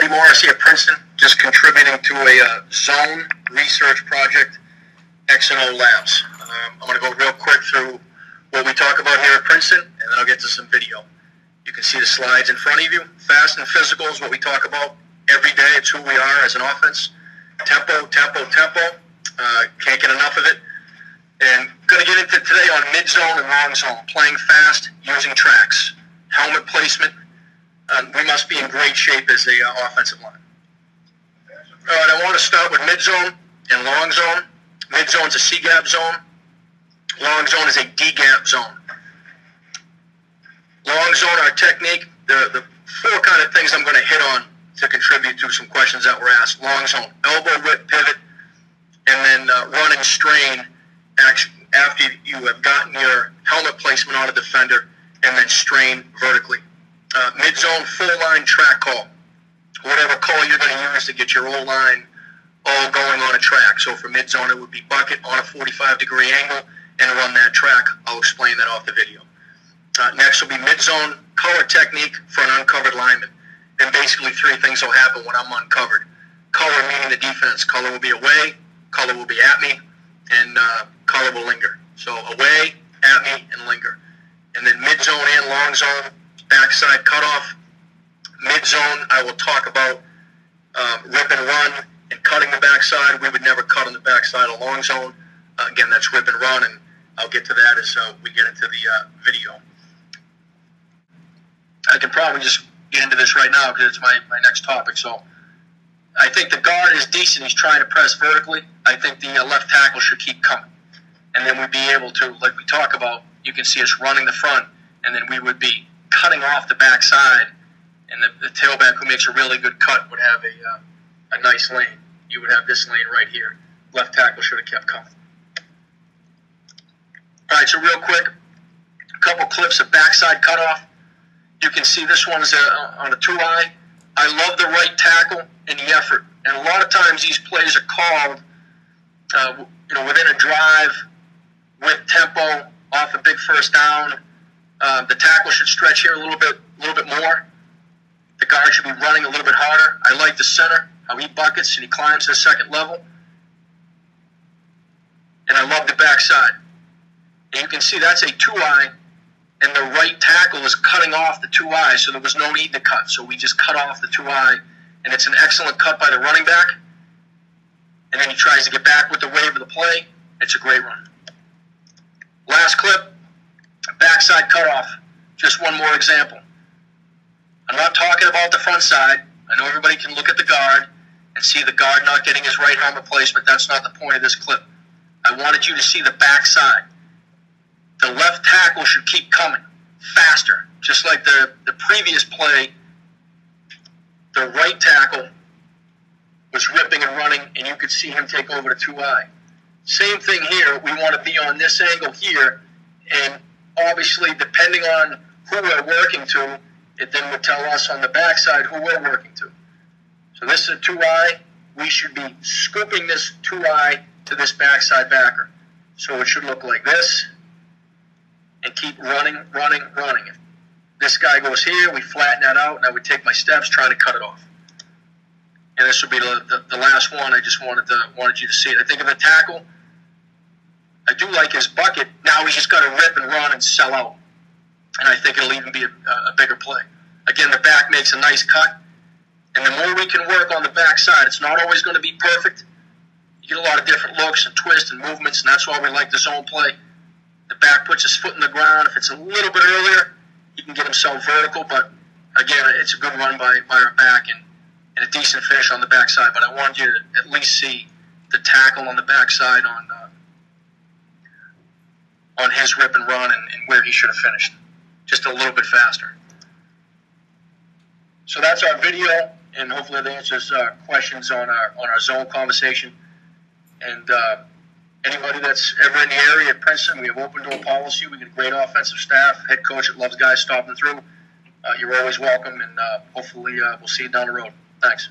Lee Morris here at Princeton, just contributing to a zone research project, X and O Labs. I'm going to go real quick through what we talk about here at Princeton, and then I'll get to some video. You can see the slides in front of you. Fast and physical is what we talk about every day. It's who we are as an offense. Tempo, tempo, tempo. Can't get enough of it. And going to get into today on mid-zone and long zone, playing fast, using tracks, helmet placement. We must be in great shape as a offensive line. All right, I want to start with mid-zone and long zone. Mid-zone is a C-gap zone. Long zone is a D-gap zone. Long zone, our technique, the four kind of things I'm going to hit on to contribute to some questions that were asked. Long zone, elbow, whip, pivot, and then run and strain after you have gotten your helmet placement on a defender, and then strain vertically. Mid-zone, full-line track call. Whatever call you're going to use to get your O-line all going on a track. So for mid-zone, it would be bucket on a 45-degree angle and run that track. I'll explain that off the video. Next will be mid-zone color technique for an uncovered lineman. And basically three things will happen when I'm uncovered. Color meaning the defense. Color will be away, color will be at me, and color will linger. So away, at me, and linger. And then mid-zone and long zone, backside cutoff. Mid-zone, I will talk about rip and run and cutting the backside. We would never cut on the backside of long zone. Again, that's rip and run, and I'll get to that as we get into the video. I can probably just get into this right now because it's my next topic. So I think the guard is decent. He's trying to press vertically. I think the left tackle should keep coming. And then we'd be able to, like we talk about, you can see us running the front, and then we would be cutting off the backside, and the tailback who makes a really good cut would have a nice lane. You would have this lane right here. Left tackle should have kept coming. All right, so real quick, a couple clips of backside cutoff. You can see this one is on a 2-eye. I love the right tackle and the effort. And a lot of times these plays are called within a drive with tempo off a big first down. The tackle should stretch here a little bit more. The guard should be running a little bit harder. I like the center, how he buckets and he climbs to the second level. And I love the backside. And you can see that's a 2-eye, and the right tackle is cutting off the 2-eye, so there was no need to cut. So we just cut off the 2-eye, and it's an excellent cut by the running back. And then he tries to get back with the wave of the play. It's a great run. Last clip, backside cutoff. Just one more example. I'm not talking about the front side. I know everybody can look at the guard and see the guard not getting his right helmet placement. That's not the point of this clip. I wanted you to see the backside. The left tackle should keep coming faster. Just like the previous play, the right tackle was ripping and running, and you could see him take over the 2-eye. Same thing here. We want to be on this angle here, and obviously, depending on who we're working to, it then would tell us on the backside who we're working to. So this is a 2-eye. We should be scooping this 2-eye to this backside backer. So it should look like this, and keep running, running, running. If this guy goes here, we flatten that out, and I would take my steps trying to cut it off. And this would be the last one. I just wanted you to see it. I think of the tackle, I do like his bucket. Now he's just got to rip and run and sell out. And I think it'll even be a bigger play. Again, the back makes a nice cut. And the more we can work on the backside, it's not always going to be perfect. You get a lot of different looks and twists and movements, and that's why we like the zone play. The back puts his foot in the ground. If it's a little bit earlier, he can get himself vertical. But, again, it's a good run by our back and a decent finish on the backside. But I wanted you to at least see the tackle on the backside on his rip and run and where he should have finished. Just a little bit faster. So that's our video, and hopefully that answers questions on our zone conversation. And anybody that's ever in the area at Princeton, we have open door policy. We get a great offensive staff, head coach that loves guys stopping through. You're always welcome, and hopefully we'll see you down the road. Thanks.